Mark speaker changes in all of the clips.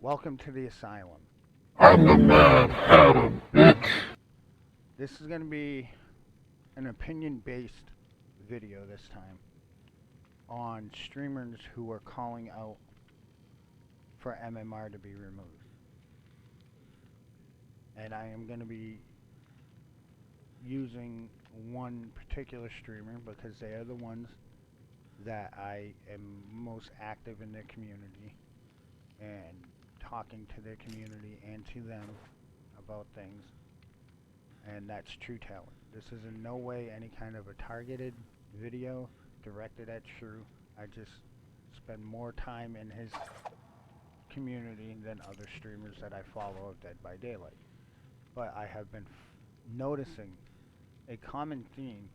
Speaker 1: Welcome to the asylum.
Speaker 2: I'm the Mad Hatter, bitch.
Speaker 1: This is going to be an opinion-based video this time on streamers who are calling out for MMR to be removed. And I am going to be using one particular streamer because they are the ones that I am most active in their community and talking to their community and to them about things, and that's Tru3ta1ent. This is in no way any kind of a targeted video directed at Tru. I just spend more time in his community than other streamers that I follow of Dead by Daylight. But I have been noticing a common theme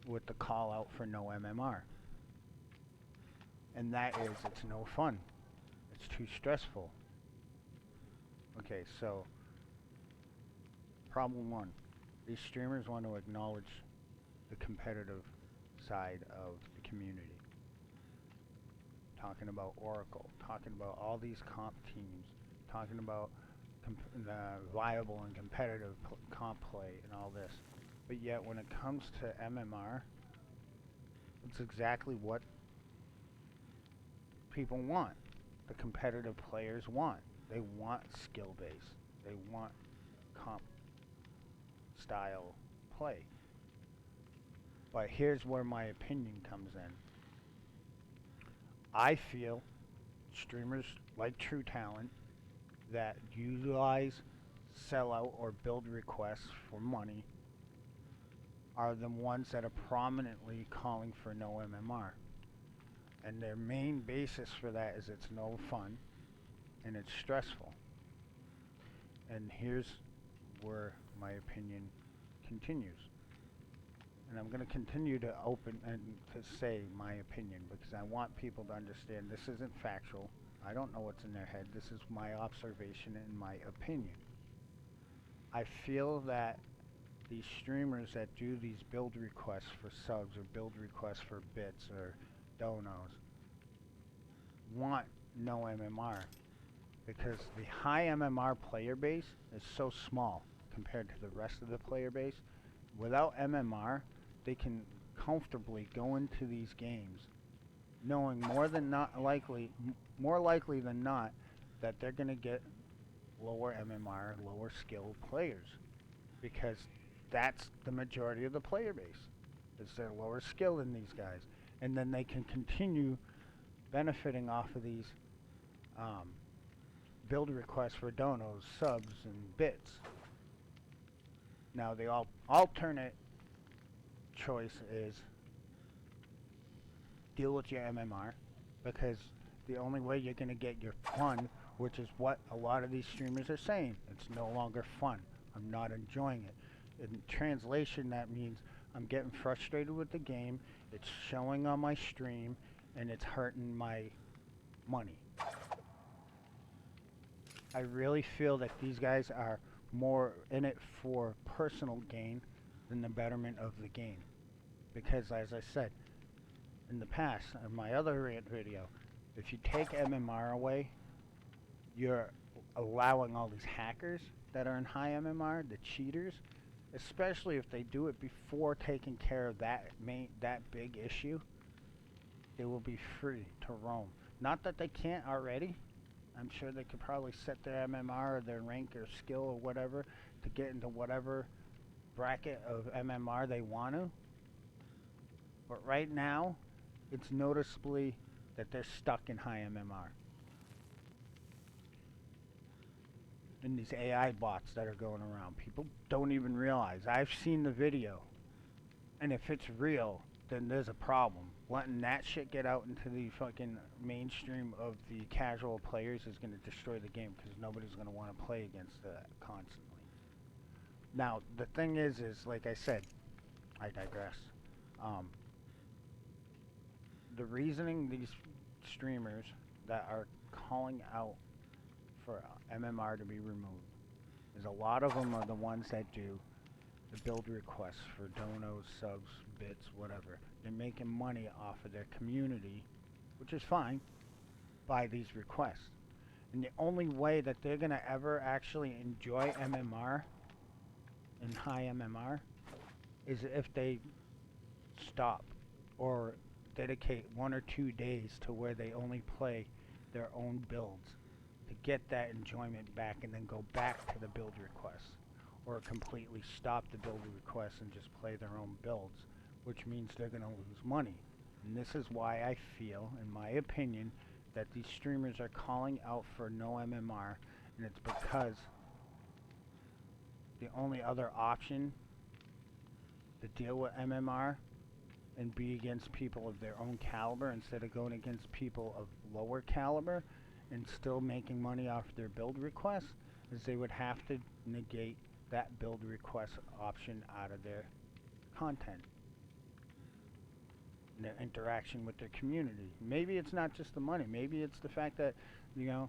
Speaker 1: with the call out for no MMR. And that is, it's no fun. It's too stressful. Okay, so problem one. These streamers want to acknowledge the competitive side of the community. Talking about Oracle, talking about all these comp teams, talking about viable and competitive comp play and all this. But yet when it comes to MMR, it's exactly what people want. The competitive players want. They want skill base. They want comp style play. But here's where my opinion comes in. I feel streamers like Tru3ta1ent that utilize sellout or build requests for money are the ones that are prominently calling for no MMR. And their main basis for that is it's no fun and it's stressful. And here's where my opinion continues. And I'm going to continue to open and to say my opinion because I want people to understand this isn't factual. I don't know what's in their head. This is my observation and my opinion. I feel that these streamers that do these build requests for subs or build requests for bits or donos want no MMR because the high MMR player base is so small compared to the rest of the player base. Without MMR, they can comfortably go into these games knowing more likely than not that they're going to get lower MMR, lower skill players because that's the majority of the player base. Is they're lower skill than these guys, and then they can continue benefiting off of these build requests for donos, subs, and bits. Now the alternate choice is deal with your MMR because the only way you're going to get your fun, which is what a lot of these streamers are saying, it's no longer fun. I'm not enjoying it. In translation, that means I'm getting frustrated with the game, it's showing on my stream, and it's hurting my money. I really feel that these guys are more in it for personal gain than the betterment of the game. Because as I said in the past, in my other rant video, if you take MMR away, you're allowing all these hackers that are in high MMR, the cheaters, especially if they do it before taking care of that big issue, they will be free to roam. Not that they can't already. I'm sure they could probably set their MMR or their rank or skill or whatever to get into whatever bracket of MMR they want to. But right now, it's noticeably that they're stuck in high MMR. And these AI bots that are going around, people don't even realize. I've seen the video, and if it's real, then there's a problem. Letting that shit get out into the fucking mainstream of the casual players is going to destroy the game because nobody's going to want to play against that constantly. Now, the thing is like I said, I digress. The reasoning these streamers that are calling out for MMR to be removed is a lot of them are the ones that do the build requests for donos, subs, bits, whatever. They're making money off of their community, which is fine, by these requests. And the only way that they're gonna ever actually enjoy MMR and high MMR is if they stop or dedicate 1 or 2 days to where they only play their own builds to get that enjoyment back and then go back to the build requests, or completely stop the build requests and just play their own builds, which means they're going to lose money. And this is why I feel, in my opinion, that these streamers are calling out for no MMR, and it's because the only other option to deal with MMR and be against people of their own caliber instead of going against people of lower caliber and still making money off their build requests is they would have to negate that build request option out of their content and their interaction with their community. Maybe it's not just the money. Maybe it's the fact that, you know,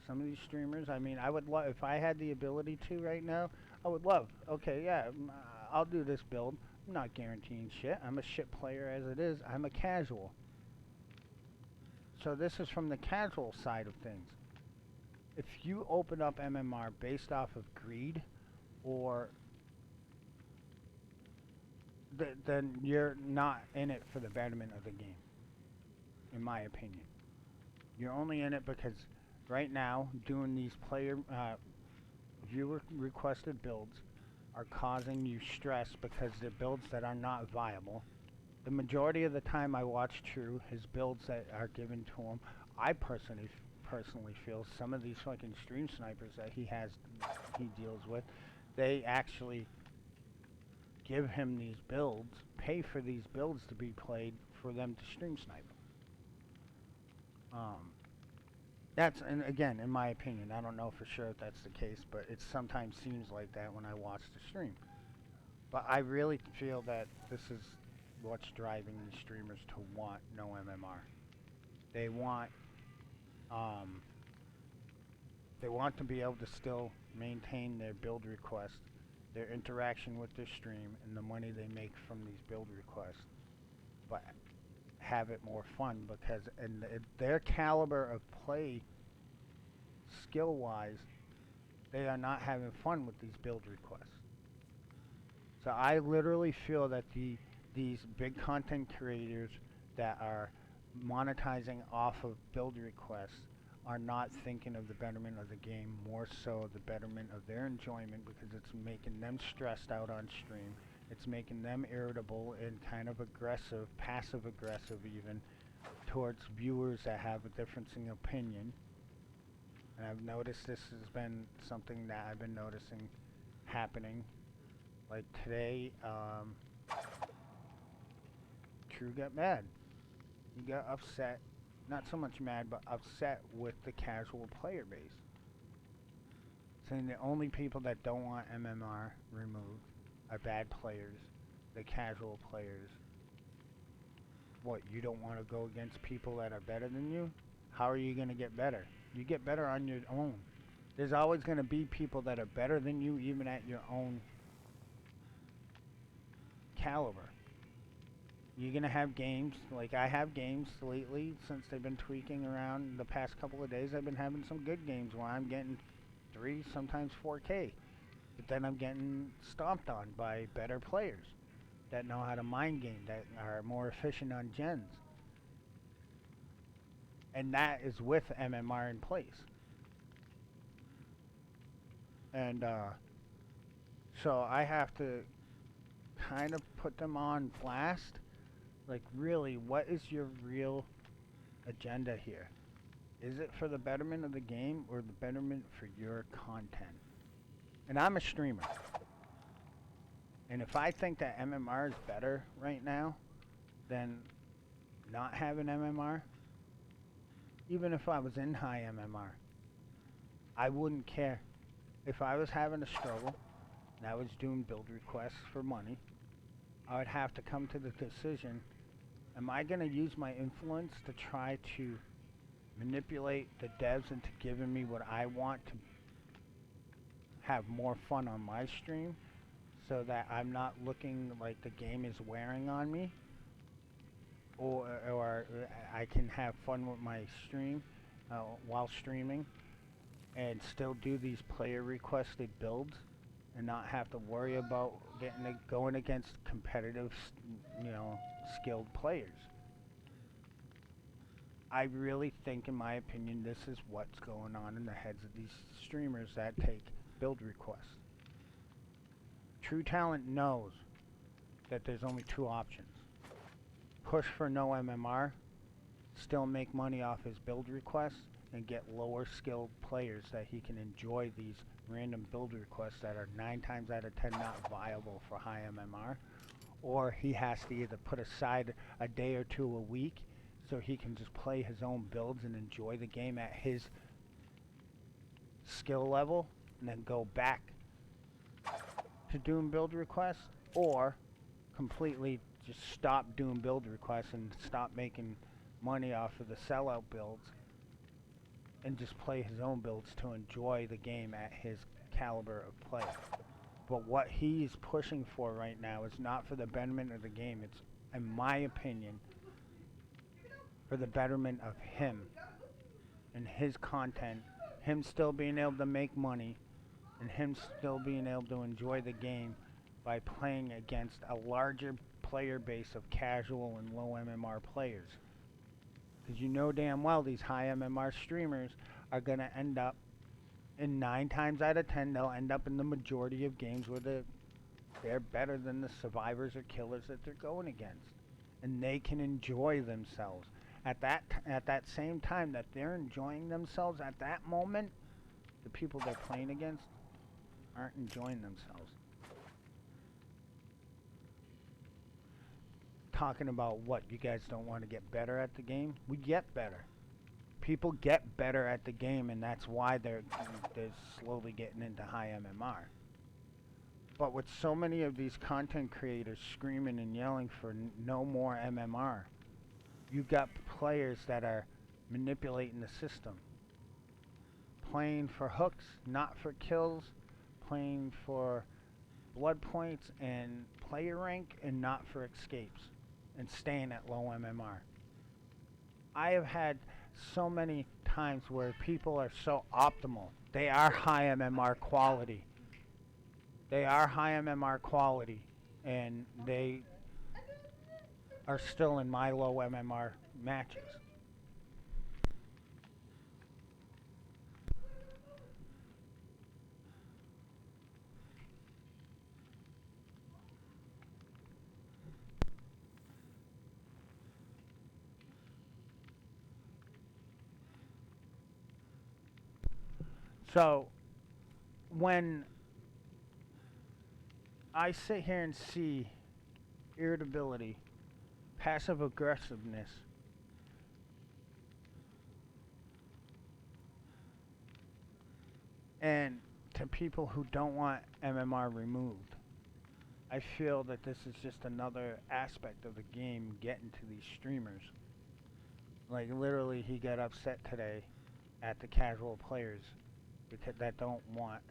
Speaker 1: some of these streamers, I mean, I would love, if I had the ability to right now, I would love, okay, yeah, I'll do this build. I'm not guaranteeing shit. I'm a shit player as it is. I'm a casual. So this is from the casual side of things. If you open up MMR based off of greed, or then you're not in it for the betterment of the game, in my opinion. You're only in it because right now doing these player viewer requested builds are causing you stress because they're builds that are not viable. The majority of the time I watch Tru, his builds that are given to him, I personally feel some of these fucking stream snipers that he deals with, they actually give him these builds, pay for these builds to be played for them to stream snipe. That's, and again, in my opinion, I don't know for sure if that's the case, but it sometimes seems like that when I watch the stream. But I really feel that this is what's driving these streamers to want no MMR. They want to be able to still maintain their build requests, their interaction with their stream, and the money they make from these build requests, but have it more fun, because in their caliber of play, skill-wise, they are not having fun with these build requests. So I literally feel that these big content creators that are monetizing off of build requests are not thinking of the betterment of the game, more so the betterment of their enjoyment, because it's making them stressed out on stream. It's making them irritable and kind of aggressive, passive aggressive even, towards viewers that have a differencing opinion. And I've noticed this has been something that I've been noticing happening. Like today, Tru got mad. He got upset. Not so much mad, but upset with the casual player base. Saying the only people that don't want MMR removed are bad players, the casual players. What, you don't want to go against people that are better than you? How are you going to get better? You get better on your own. There's always going to be people that are better than you, even at your own caliber. You're going to have games, like I have games lately, since they've been tweaking around the past couple of days, I've been having some good games where I'm getting 3, sometimes 4K. But then I'm getting stomped on by better players that know how to mind game, that are more efficient on gens. And that is with MMR in place. And so I have to kind of put them on blast. Like, really, what is your real agenda here? Is it for the betterment of the game or the betterment for your content? And I'm a streamer. And if I think that MMR is better right now than not having MMR, even if I was in high MMR, I wouldn't care. If I was having a struggle and I was doing build requests for money, I would have to come to the decision, am I going to use my influence to try to manipulate the devs into giving me what I want to have more fun on my stream, so that I'm not looking like the game is wearing on me, or I can have fun with my stream while streaming, and still do these player requested builds and not have to worry about going against competitive, skilled players. I really think, in my opinion, this is what's going on in the heads of these streamers that take build requests. Tru3ta1ent knows that there's only two options: push for no MMR, still make money off his build requests, and get lower skilled players that he can enjoy these random build requests that are 9 times out of 10 not viable for high MMR, or he has to either put aside a day or two a week so he can just play his own builds and enjoy the game at his skill level, and then go back to doing build requests, or completely just stop doing build requests and stop making money off of the sellout builds and just play his own builds to enjoy the game at his caliber of play. But what he's pushing for right now is not for the betterment of the game. It's, in my opinion, for the betterment of him and his content, him still being able to make money, and him still being able to enjoy the game by playing against a larger player base of casual and low MMR players. Because you know damn well these high MMR streamers are going to end up, in 9 times out of 10, they'll end up in the majority of games where they're better than the survivors or killers that they're going against. And they can enjoy themselves. At that same time that they're enjoying themselves, at that moment, the people they're playing against aren't enjoying themselves. Talking about what, you guys don't want to get better at the game? We get better. People get better at the game, and that's why they're slowly getting into high MMR. But with so many of these content creators screaming and yelling for no more MMR, you've got players that are manipulating the system. Playing for hooks, not for kills. Playing for blood points and player rank, and not for escapes. And staying at low MMR. I have had so many times where people are so optimal. They are high MMR quality. They are high MMR quality, and they are still in my low MMR matches. So, when I sit here and see irritability, passive aggressiveness, and to people who don't want MMR removed, I feel that this is just another aspect of the game getting to these streamers. Like, literally, he got upset today at the casual players that don't want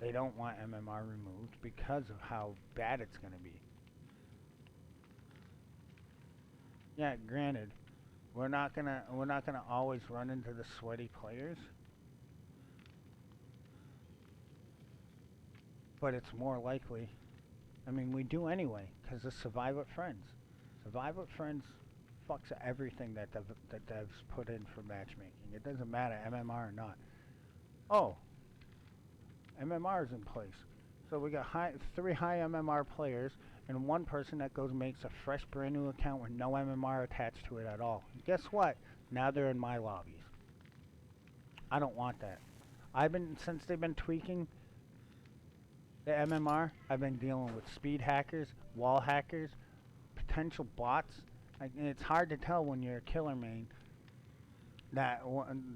Speaker 1: MMR removed because of how bad it's going to be. Yeah, granted, we're not gonna always run into the sweaty players, but it's more likely. I mean, we do anyway, because of Survive with Friends. Survive with Friends fucks everything that devs put in for matchmaking. It doesn't matter, MMR or not. Oh, MMR is in place. So we got 3 high MMR players, and one person that goes and makes a fresh brand new account with no MMR attached to it at all. And guess what? Now they're in my lobbies. I don't want that. Since they've been tweaking the MMR, I've been dealing with speed hackers, wall hackers, potential bots. And it's hard to tell when you're a killer main that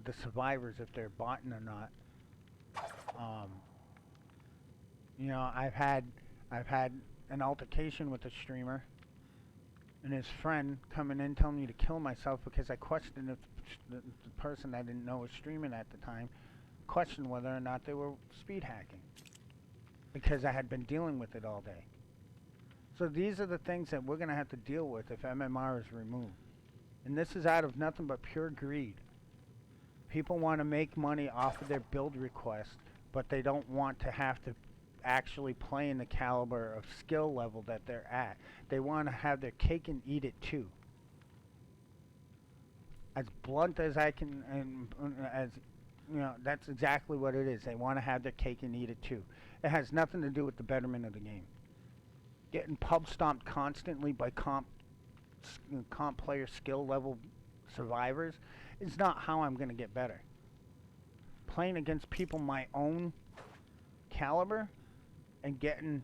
Speaker 1: the survivors, if they're botting or not. I've had an altercation with a streamer and his friend coming in telling me to kill myself because I questioned if the person I didn't know was streaming at the time, questioned whether or not they were speed hacking because I had been dealing with it all day. So these are the things that we're going to have to deal with if MMR is removed. And this is out of nothing but pure greed. People want to make money off of their build requests, but they don't want to have to actually play in the caliber of skill level that they're at. They want to have their cake and eat it too. As blunt as I can, and as you know, that's exactly what it is. They want to have their cake and eat it too. It has nothing to do with the betterment of the game. Getting pub stomped constantly by comp player skill level survivors is not how I'm going to get better. Playing against people my own caliber and getting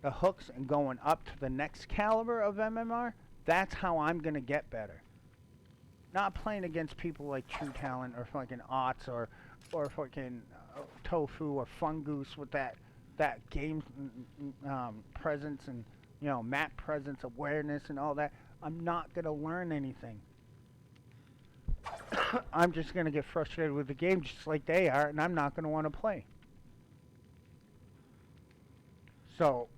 Speaker 1: the hooks and going up to the next caliber of MMR, that's how I'm going to get better. Not playing against people like Tru3ta1ent or fucking Ots or fucking Tofu or Fungoose with that game presence and map presence, awareness and all that. I'm not gonna learn anything. I'm just gonna get frustrated with the game just like they are, and I'm not gonna want to play. So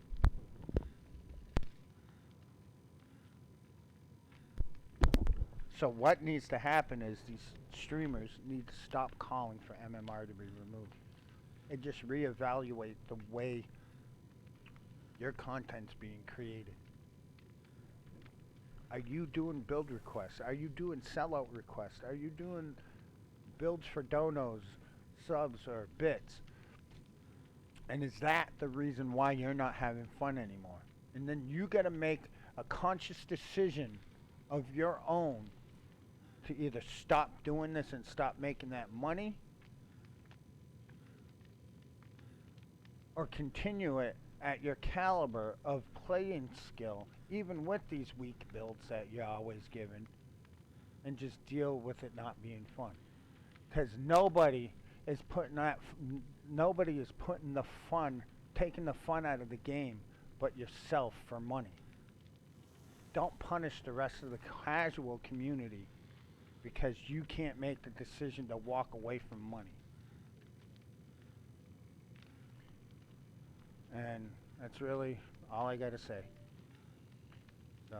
Speaker 1: what needs to happen is these streamers need to stop calling for MMR to be removed and just reevaluate the way your content's being created. Are you doing build requests? Are you doing sellout requests? Are you doing builds for donos, subs, or bits? And is that the reason why you're not having fun anymore? And then you gotta make a conscious decision of your own to either stop doing this and stop making that money, or continue it at your caliber of playing skill, even with these weak builds that you're always given, and just deal with it not being fun. Because nobody is putting the fun, taking the fun out of the game, but yourself for money. Don't punish the rest of the casual community because you can't make the decision to walk away from money. And that's really all I gotta say. So,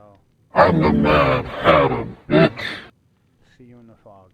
Speaker 2: I'm the Mad Hatter, bitch.
Speaker 1: see you in the fog.